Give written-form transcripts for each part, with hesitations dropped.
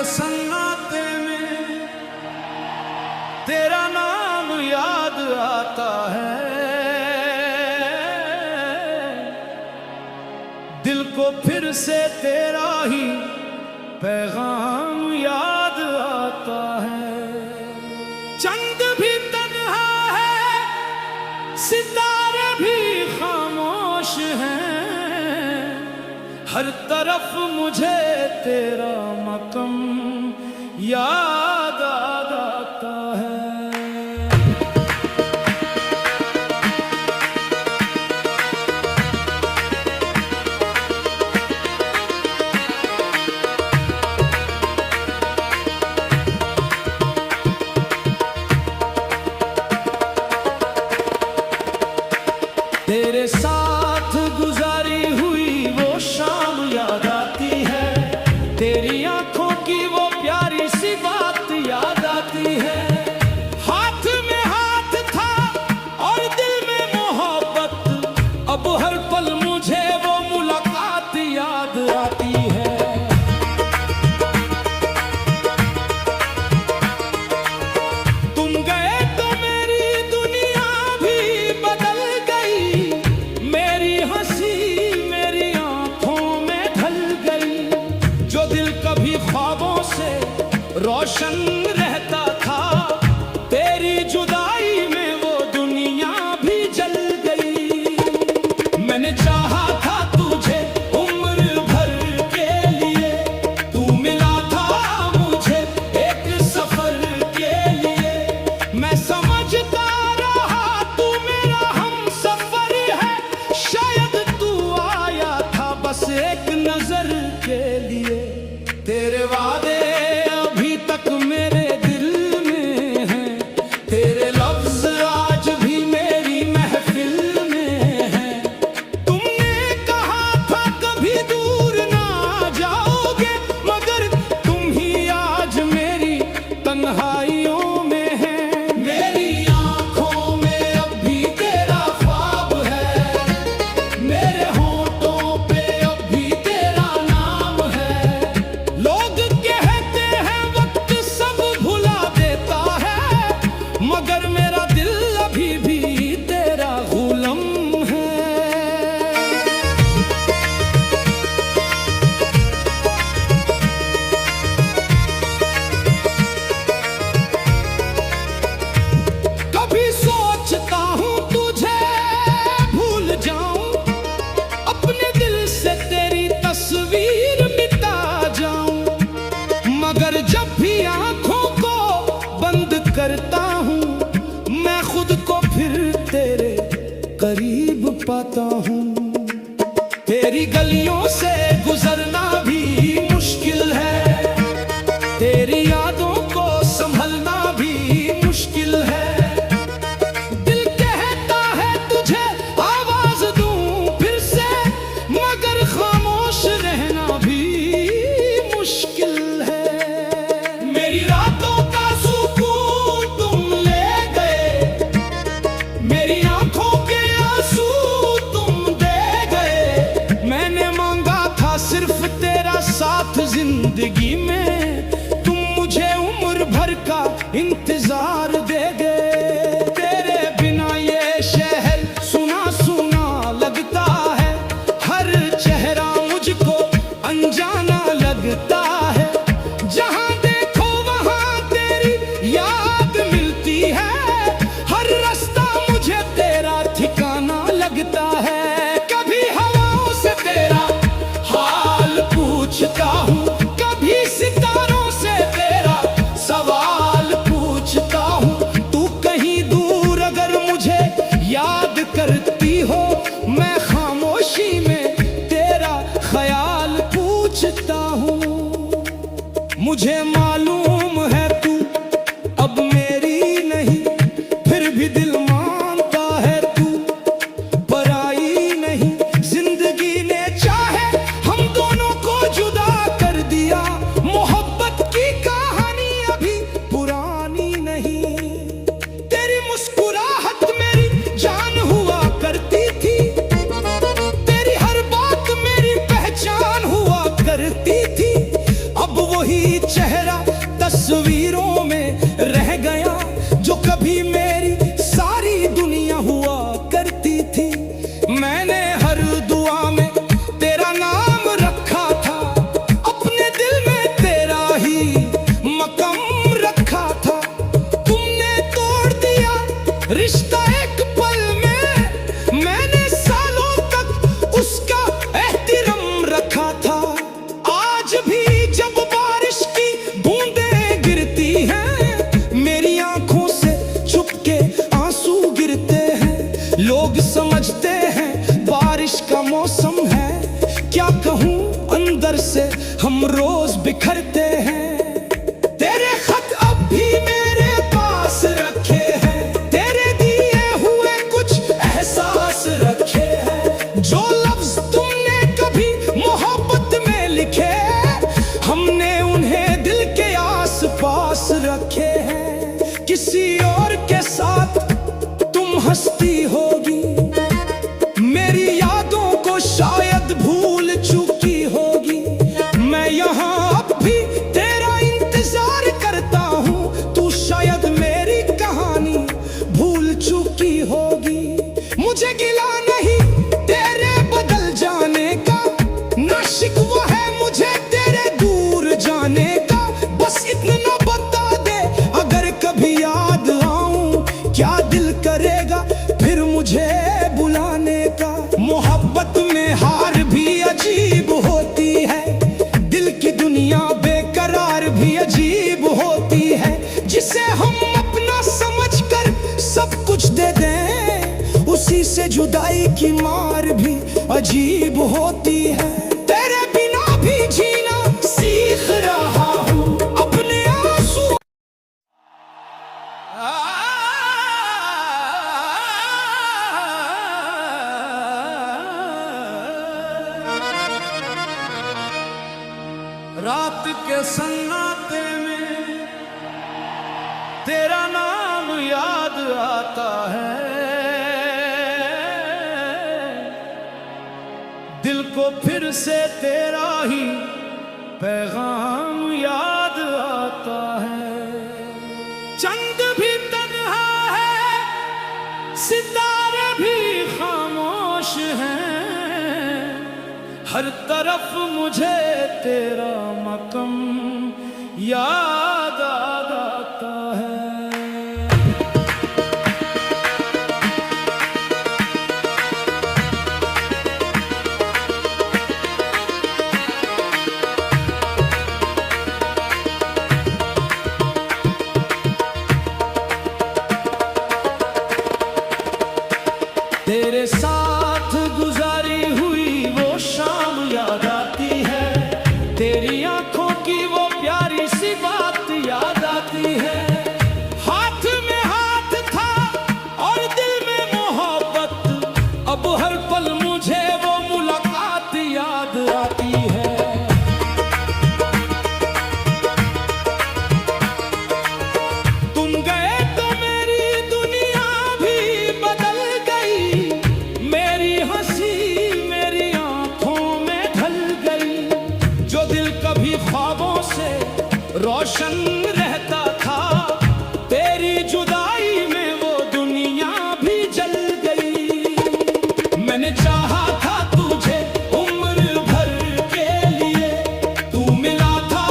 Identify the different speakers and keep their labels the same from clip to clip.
Speaker 1: सन्नाटे में तेरा नाम याद आता है, दिल को फिर से तेरा ही पैगाम याद आता है। चंद भी तन्हा है, सितारे भी खामोश हैं, हर तरफ मुझे तेरा मकम याद आता है। तेरे साथ गुजारी हुई वो शाम याद आती है, तेरी आंखों की वो प्यारी सी बात याद आती है। हाथ में हाथ था और दिल में मोहब्बत, अब हर पल मुझे वो मुलाकात याद आती है। तुम गए तो मेरी दुनिया भी बदल गई, मेरी हंसी मेरी आंखों में ढल गई। जो दिल कभी ख्वाबों से रोशन रहता था, तेरी जुदाई में वो दुनिया भी जल गई। मैंने चाहा था तुझे उम्र भर के लिए, तू मिला था मुझे एक सफर के लिए। मैं समझता रहा तू मेरा हम सफर है, शायद तू आया था बस एक नजर के लिए। तेरे वादे अभी तक मेरे दिल में हैं, तेरे लफ्ज आज भी मेरी महफिल में हैं। तुमने कहा था कभी दूर ना जाओगे, मगर तुम ही आज मेरी तन्हाइयों में हैं। मेरी आंखों में अब भी तेरा ख्वाब है, मेरे होठों पे अब भी तेरा नाम है। लोग कहते हैं वक्त सब भुला देता है, मगर मेरा दिल अभी भी तेरा गुलाम है। कभी सोचता हूँ तुझे भूल जाऊं, अपने दिल से तेरी तस्वीर मिटा जाऊं, मगर जब भी आंखों को बंद करता हूँ, मैं खुद को फिर तेरे करीब पाता हूँ। तेरी गलियों से गुजरना भी मुश्किल है, तेरी यादों को संभलना भी मुश्किल है। दिल कहता है तुझे आवाज दूं फिर से, मगर खामोश रहना भी मुश्किल है। मेरी रातों का सुकून तुम ले गए, मेरी आंखों के आंसू तुम दे गए। मैंने मांगा था सिर्फ तेरा साथ जिंदगी में, तुम मुझे उम्र भर का इंतजार दे गए। तेरे बिना ये शहर सुना सुना लगता है, हर चेहरा मुझको अनजाना लगता है। जहां देखो वहां तेरी याद मिलती है, हर रास्ता मुझे तेरा ठिकाना लगता है। कभी हवाओं से तेरा हाल पूछता हूँ, कभी सितारों से तेरा सवाल पूछता हूँ। तू कहीं दूर अगर मुझे याद करती हो, मैं खामोशी में तेरा ख्याल पूछता हूँ। मुझे मालूम है तू अब मेरी नहीं, फिर भी दिल मानता है तू पराई नहीं। जिंदगी ने चाहे हम दोनों को जुदा कर दिया, मोहब्बत की कहानी अभी पुरानी नहीं। तेरी मुस्कुराहट मेरी जान हुआ करती थी, तेरी हर बात मेरी पहचान हुआ करती थी। अब वही चेहरा तस्वीरों में रह गया, जो कभी मेरी सारी दुनिया हुआ करती थी। मैंने हर दुआ में तेरा नाम रखा था, अपने दिल में तेरा ही मकाम रखा था। तुमने तोड़ दिया रिश्ता एक पल में, मैंने सालों तक उसका एहतराम रखा था। आज भी जब बारिश की बूंदें गिरती हैं, मेरी आंखों से चुपके आंसू गिरते हैं। लोग समझते हैं बारिश का मौसम है, क्या कहूँ अंदर से हम रोज बिखरते हैं। तेरे खत अब भी मेरे पास रखे हैं, तेरे दिए हुए कुछ एहसास रखे हैं। जो लफ्ज तुमने कभी मोहब्बत में लिखे, हमने उन्हें दिल के आस पास रखे हैं। किसी और के साथ तुम हंसती होगी, मेरी यादों को शायद भूल चुकी होगी। मैं यहाँ अब भी तेरा इंतजार करता हूँ, तू शायद मेरी कहानी भूल चुकी होगी। मुझे गिला नहीं तेरे बदल जाने का, ना शिकवा है मुझे तेरे दूर जाने का। बस इतना बता दे अगर कभी याद आऊं, क्या दिल करेगा फिर मुझे बुलाने का। मोहब्बत में हार भी अजीब होती है, दिल की दुनिया बेकरार भी अजीब होती है। जिसे हम अपना समझकर सब कुछ दे दें, उसी से जुदाई की मार भी अजीब होती है। तेरे बिना भी जीना सीख रहा हूँ, अपने आंसू रात के सन्नाटे में तेरा नाम याद आता है। दिल को फिर से तेरा ही पैगाम याद आता है। चंद भी तन्हा है, सितारे भी खामोश हैं, हर तरफ मुझे तेरा मकम याद आता है। तेरे साथ गुजारी हुई वो शाम याद आती है, तेरी आंखों की वो प्यारी सी बात याद आती है। हाथ में हाथ था और दिल में मोहब्बत, अब हर पल मुझे वो मुलाकात याद आती है। तुम गए तो मेरी दुनिया भी बदल गई, मेरी हंसी मेरी आंखों में ढल गई। जो दिल कभी ख्वाबों से रोशन रहता था, तेरी जुदाई में वो दुनिया भी जल गई। मैंने चाहा था तुझे उम्र भर के लिए, तू मिला था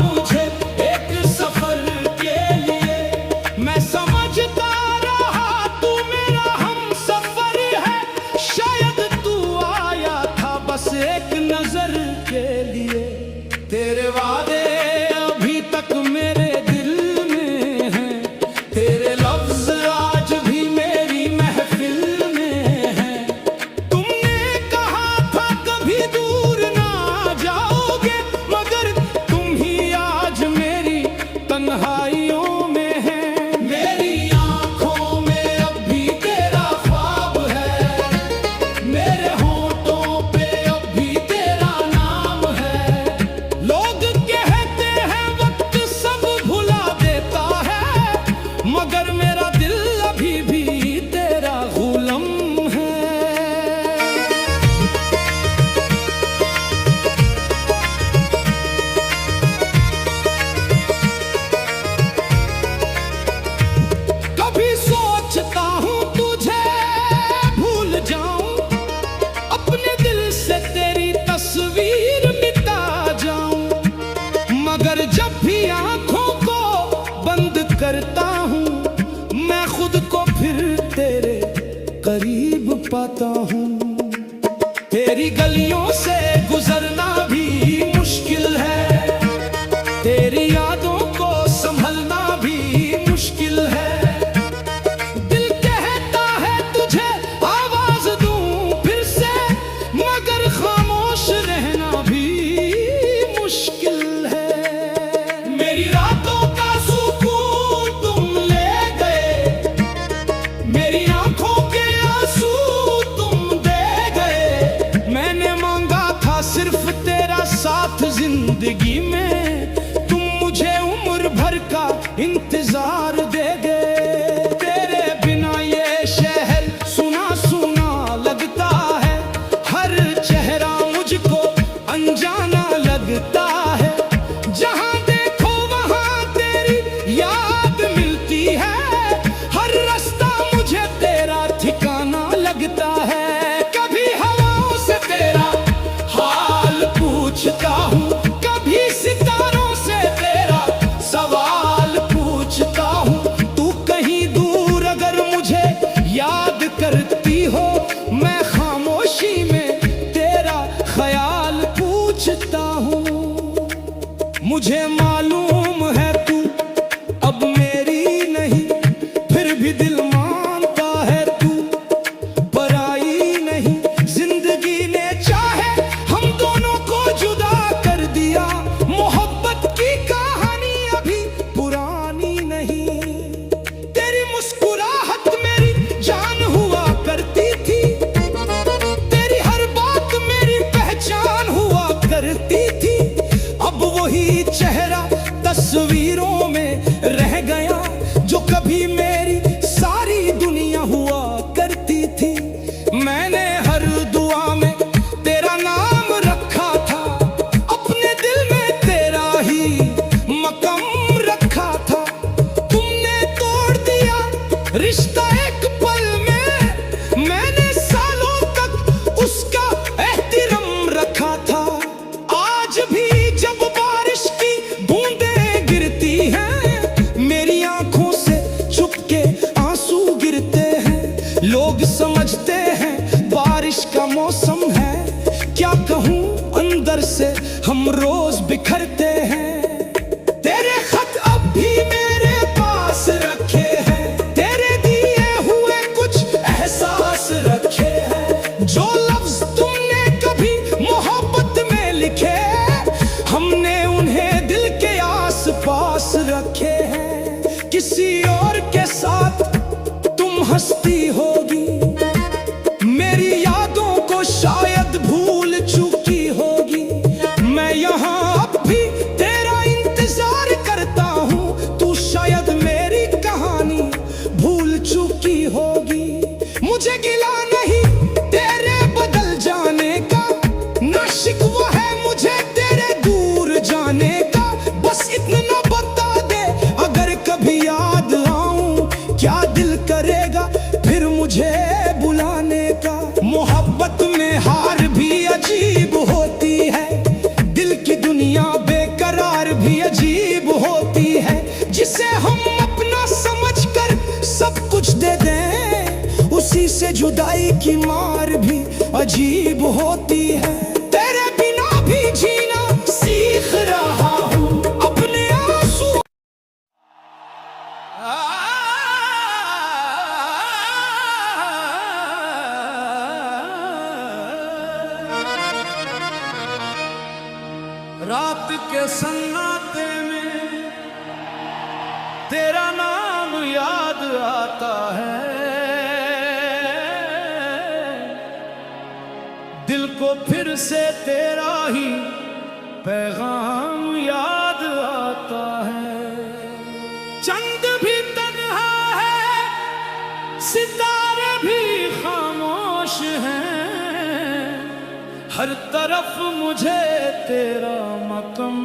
Speaker 1: मुझे एक सफर के लिए। मैं समझता रहा तू मेरा हम सफर है, शायद तू आया था बस एक नजर के लिए। तेरे वादे अभी तक मेरे करता हूँ, मैं खुद को फिर तेरे करीब पाता हूँ। तेरी गलियों से गुजरना भी मुश्किल है, तेरी यादों को संभलना भी मुश्किल है। दिल कहता है तुझे आवाज दूं फिर से, मगर खामोश रहना भी मुश्किल है। मेरी रातों का सुकून तुम ले गए, मेरी आंखों के आंसू तुम दे गए। मैंने मांगा था सिर्फ तेरा साथ जिंदगी में, तुम मुझे उम्र भर का इंतजार दे गए। तेरे बिना ये शहर सुना सुना लगता है, हर चेहरा मुझको अनजाना लगता है। जहां देखो वहां तेरी याद मिलती है, हर रास्ता मुझे तेरा ठिकाना लगता है। कभी हवाओं से तेरा हाल पूछता हूँ, कभी सितारों से तेरा सवाल पूछता हूँ। तू कहीं दूर अगर मुझे याद करती हो, मैं खामोशी में तेरा ख्याल पूछता हूँ। मुझे मालूम है तू अब मेरी नहीं, फिर भी दिल मानता है तू पराई नहीं। जिंदगी ने चाहे हम दोनों को जुदा कर दिया, मोहब्बत की कहानी अभी पुरानी नहीं। तेरी मुस्कुराहट मेरी जान हुआ करती थी, तेरी हर बात मेरी पहचान हुआ करती थी। अब वही चेहरा तस्वीरों में रह गया, जो कभी मेरी सारी दुनिया हुआ करती थी। मैंने हर दुआ में तेरा नाम रखा था, अपने दिल में तेरा ही मकाम रखा था। तुमने तोड़ दिया रिश्ता एक पल में, मैंने सालों तक उसका एहतराम रखा था। आज भी जब बारिश की बूंदें गिरती हैं, मेरी आंखों से चुपके आंसू गिरते हैं। लोग समझते हैं बारिश का मौसम है, क्या कहूँ अंदर से हम रोज बिखरते हैं। तेरे खत अब भी मेरे पास रखे हैं, तेरे दिए हुए कुछ एहसास रखे हैं। जो लफ्ज तुमने कभी मोहब्बत में लिखे, हमने उन्हें दिल के आस पास रखे हैं। किसी और के साथ तुम हंसती होगी, मेरी यादों को शायद भूल चुकी होगी। मैं यहाँ अब भी तेरा इंतजार करता हूँ, तू शायद मेरी कहानी भूल चुकी होगी। मुझे गिला नहीं तेरे बदल जाने का, ना शिकवा है मुझे तेरे दूर जाने का। बस इतना बता दे अगर कभी याद आऊं, क्या दिल करेगा फिर मुझे बुलाने का। मोहब्बत में हार भी अजीब होती है, दिल की दुनिया बेकरार भी अजीब होती है। जिसे हम अपना समझकर सब कुछ दे दें, उसी से जुदाई की मार भी अजीब होती है। तेरे बिना भी जीना सीख रहा हूँ, अपने आंसू रात के सन्नाटे में तेरा नाम याद आता है। दिल को फिर से तेरा ही पैगाम याद आता है। चंद भी तन्हा है, सितारे भी खामोश हैं, हर तरफ मुझे तेरा मकम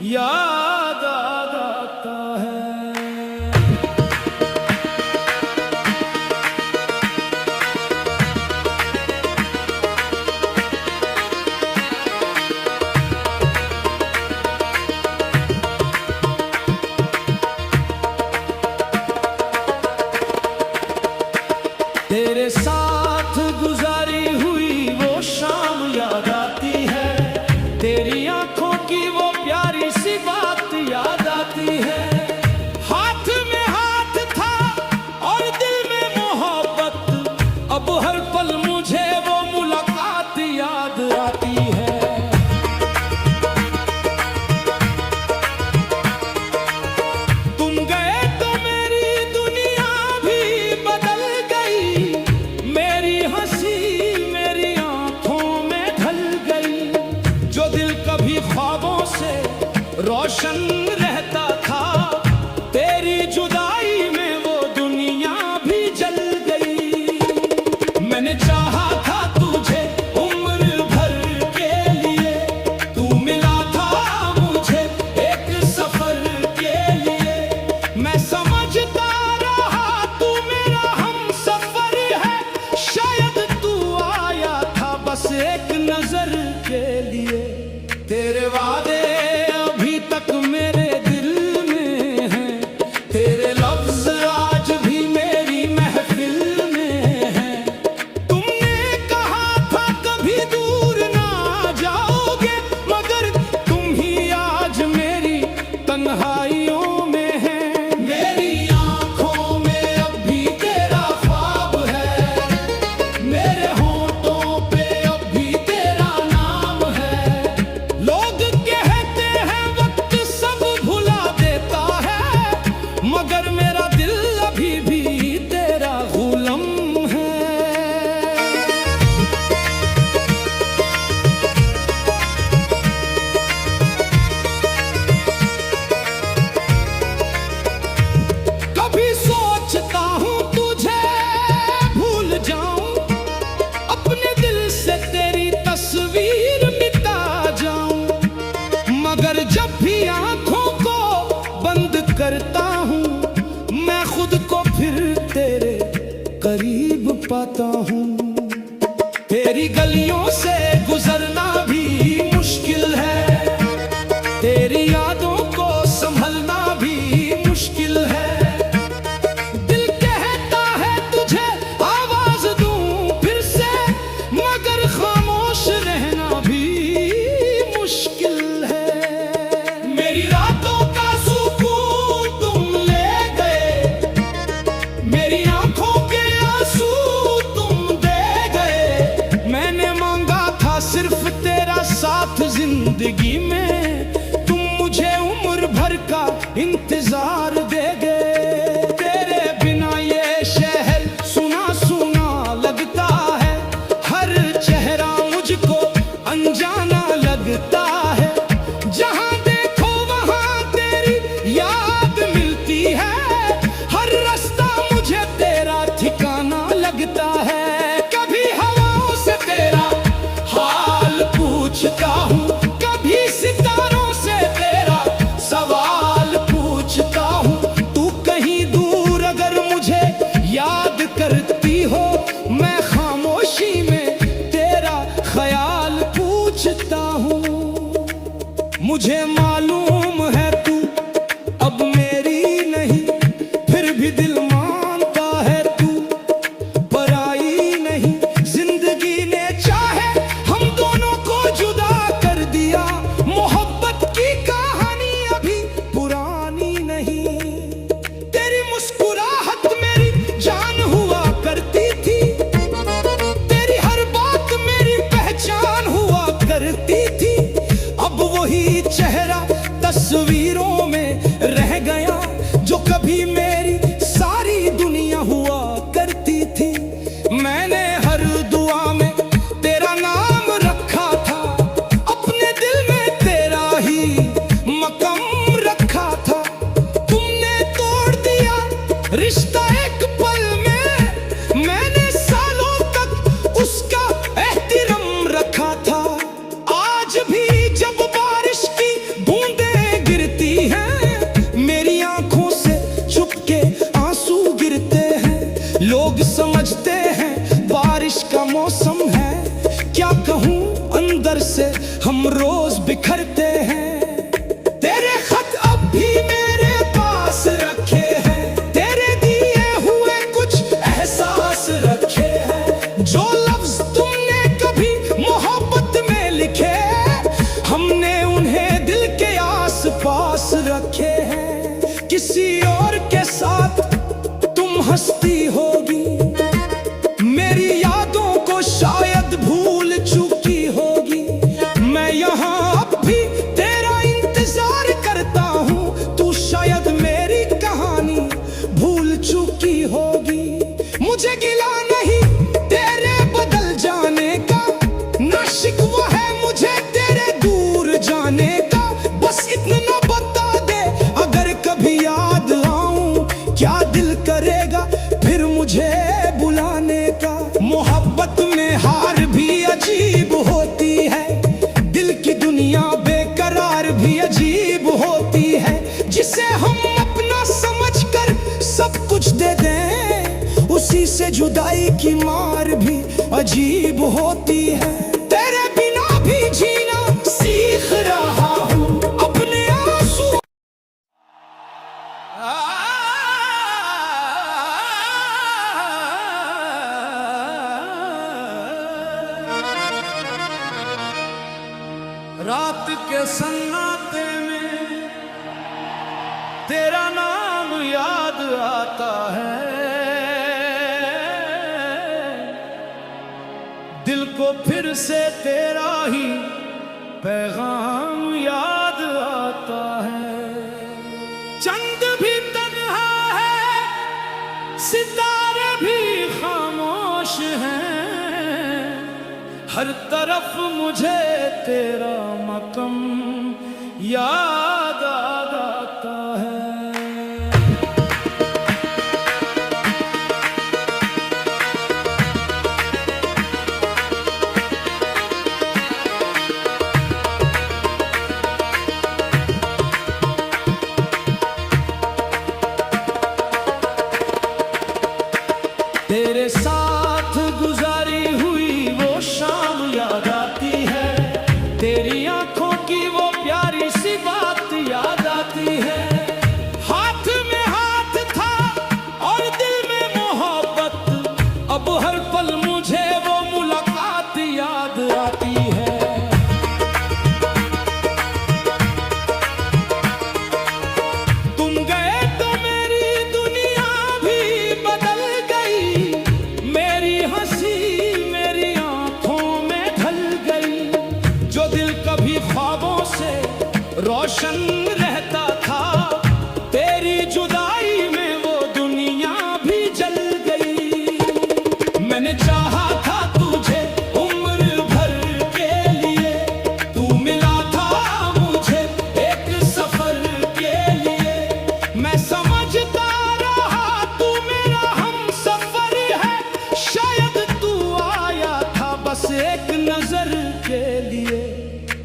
Speaker 1: याद आता है। मगर मेरा दिल अभी भी तेरा गुलाम है। कभी सोचता हूँ तुझे भूल जाऊं, अपने दिल से तेरी तस्वीर मिटा जाऊं, मगर जब भी आंखों को बंद करता हूँ मैं खुद को फिर तेरे करीब पाता हूँ। तेरी गलियों से गुजरना भी मुश्किल है, तेरी यादों को संभलना भी मुश्किल है। दिल कहता है तुझे आवाज दूं फिर से, मगर खामोश रहना भी मुश्किल है। मेरी रातों का सुकून तुम ले गए, मेरी आंखों के आंसू तुम दे गए। मैंने मांगा था सिर्फ तेरा साथ जिंदगी में, तुम मुझे उम्र भर का इंतजार दे गए। तेरे बिना ये शहर सुना सुना लगता है, हर चेहरा मुझको अनजाना लगता है। जहां देखो वहां तेरी याद मिलती है, हर रास्ता मुझे तेरा ठिकाना लगता है। कभी हवाओं से तेरा हाल पूछता हूँ, कभी सितारों से तेरा सवाल पूछता हूँ। तू कहीं दूर अगर मुझे याद करती हो, मैं खामोशी में तेरा ख्याल पूछता हूँ। मुझे मालूम है तू अब मेरी नहीं, फिर भी दिल मानता है तू पराई नहीं। जिंदगी ने चाहे हम दोनों को जुदा कर दिया, मोहब्बत की कहानी अभी पुरानी नहीं। तेरी मुस्कुराहट मेरी जान हुआ करती थी, तेरी हर बात मेरी पहचान हुआ करती थी। अब वही चेहरा तस्वीरों में रह गया, जो कभी मेरी सारी दुनिया हुआ करती थी। मैंने हर दुआ में तेरा नाम रखा था, अपने दिल में तेरा ही मकाम रखा था। तुमने तोड़ दिया रिश्ता एक पल में, मैंने सालों तक उसका एहतिराम रखा था। आज भी जब बारिश की बूंदें गिरती हैं, मेरी आंखों से चुपके आंसू गिरते हैं। लोग समझते हैं बारिश का मौसम है, क्या कहूँ अंदर से हम रोज बिखरते हैं। तेरे खत अब भी मेरे पास रखे हैं, तेरे दिए हुए कुछ एहसास रखे हैं। जो लफ्ज तुमने कभी मोहब्बत में लिखे, हमने उन्हें दिल के आस पास रखे हैं। किसी और के साथ तुम हंसती होगी, मेरी यादों को शायद भूल चुकी होगी। मैं यहाँ अब भी तेरा इंतजार करता हूँ, तू शायद मेरी कहानी भूल चुकी होगी। मुझे गिला नहीं तेरे बदल जाने का, ना शिकवा है मुझे तेरे दूर जाने का। बस इतना बता दे अगर कभी याद आऊं, क्या दिल करेगा फिर मुझे बुलाने का। मोहब्बत में हार भी अजीब होती है, दिल की दुनिया बेकरार भी अजीब होती है। जिसे हम अपना समझकर सब कुछ दे दें, उसी से जुदाई की मार भी अजीब होती है। तेरे बिना भी जीना सीख रहा हूँ, अपने आंसू रात के सन्नाटे में तेरा नाम याद आता है, दिल को फिर से तेरा ही पैगाम याद आता है। चंद भी तन्हा हर तरफ मुझे तेरा मकम याद आता है। तेरे साथ गुजारी हुई वो शाम याद आती है, तेरी आंखों की वो प्यारी सी बात याद आती है। हाथ में हाथ था और दिल में मोहब्बत, अब हर पल मुझे वो मुलाकात याद आती है। तुम गए तो मेरी दुनिया भी बदल गई, मेरी हंसी मेरी आंखों में ढल गई। जो दिल कभी ख्वाबों से रोशन रहता था, तेरी जुदाई में वो दुनिया भी जल गई। मैंने चाहा था तुझे उम्र भर के लिए, तू मिला था मुझे एक सफर के लिए। मैं समझता रहा तू मेरा हमसफर है, शायद तू आया था बस एक नजर के लिए।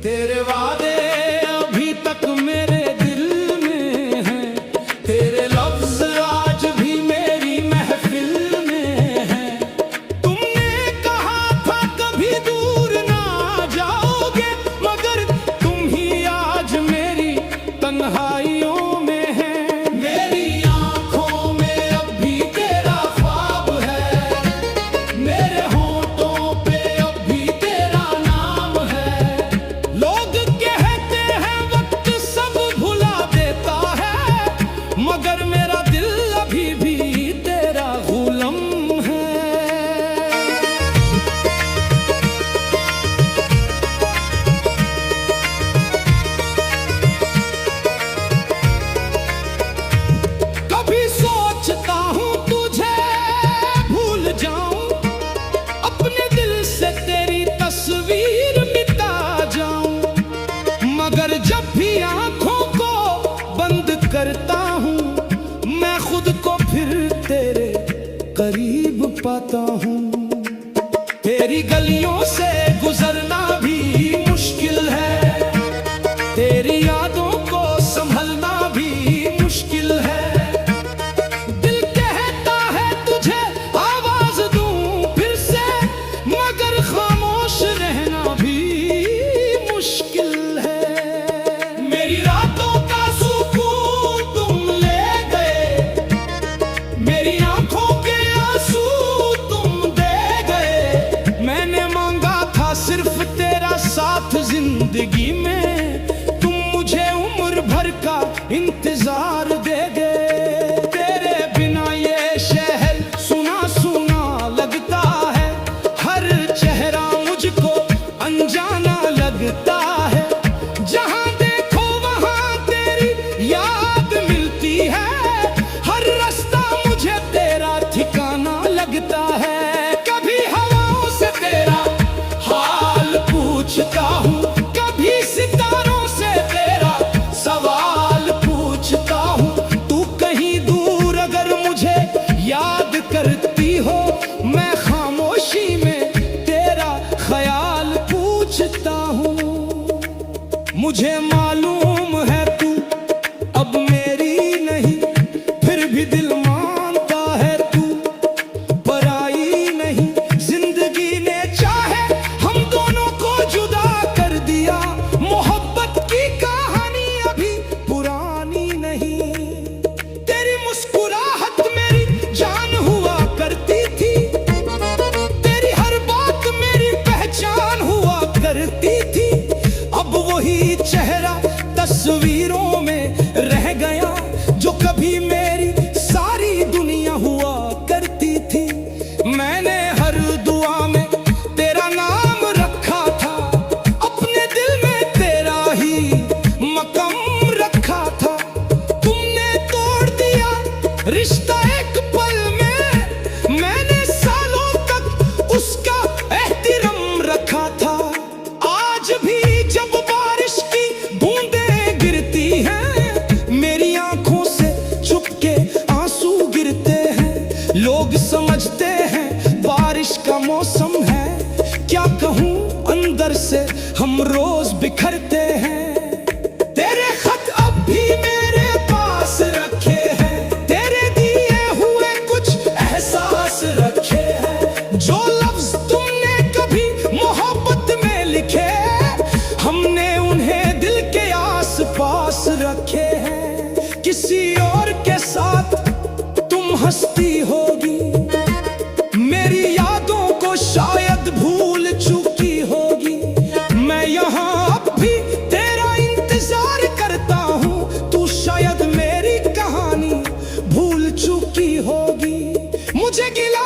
Speaker 1: तेरे वादे अभी तक मेरे दिल में हैं, तेरे लफ्ज आज भी मेरी महफिल में हैं। तुमने कहा था कभी दूर ना जाओगे, मगर तुम ही आज मेरी तन्हाइयों में हैं। मेरी आंखों में अब भी तेरा ख्वाब है, मेरे होठों पे अब भी तेरा नाम है। लोग कहते हैं वक्त सब भुला देता है, मगर मेरा दिल अभी भी तेरा गुलाम है। कभी सोचता हूँ तुझे भूल जाऊं, अपने दिल से तेरी तस्वीर मिटा जाऊं, मगर जब भी आंखों को बंद करता हूँ, मैं खुद को फिर तेरे करीब पाता हूँ। तेरी गलियों से गुजरना भी मुश्किल है, तेरी यादों को संभलना भी मुश्किल है। दिल कहता है तुझे आवाज दूं फिर से, मगर खामोश रहना भी मुश्किल है। मेरी रातों का सुकून तुम ले गए, मेरी आंखों के आंसू तुम दे गए। मैंने मांगा था सिर्फ तेरा साथ जिंदगी में, तुम मुझे उम्र भर का इंतजार दे गए। तेरे बिना ये शहर सुना सुना लगता है, हर चेहरा मुझको अनजाना लगता है। जहां देखो वहां तेरी याद मिलती है, हर रास्ता मुझे तेरा ठिकाना लगता है। कभी हवाओं से तेरा हाल पूछता हूँ, कभी सितारों से तेरा सवाल पूछता हूँ। तू कहीं दूर अगर मुझे याद करती हो, मैं खामोशी में तेरा ख्याल पूछता हूँ। मुझे मालूम है तू अब मेरी नहीं, फिर भी दिल मानता है तू पराई नहीं। जिंदगी ने चाहे हम दोनों को जुदा कर दिया, मोहब्बत की कहानी अभी पुरानी नहीं। तेरी मुस्कुराहट मेरी जान हुआ करती थी, तेरी हर बात मेरी पहचान हुआ करती थी। अब वही चेहरा तस्वीरों में रह गया, जो कभी मेरी सारी दुनिया हुआ करती थी। मैंने हर दुआ में तेरा नाम रखा था, अपने दिल में तेरा ही मकम रखा था। तुमने तोड़ दिया रिश्ता एक पल में, मैंने सालों तक उसका एहतिराम रखा लोग समझते हैं बारिश का मौसम है, क्या कहूँ अंदर से हम रोज बिखरते हैं। तेरे खत अब भी मेरे पास रखे हैं, तेरे दिए हुए कुछ एहसास रखे हैं। जो लफ्ज तुमने कभी मोहब्बत में लिखे, हमने उन्हें दिल के आस पास रखे हैं। किसी और के साथ तुम हंसती होगी, मेरी यादों को शायद भूल चुकी होगी। मैं यहाँ अब भी तेरा इंतजार करता हूँ, तू शायद मेरी कहानी भूल चुकी होगी। मुझे गिला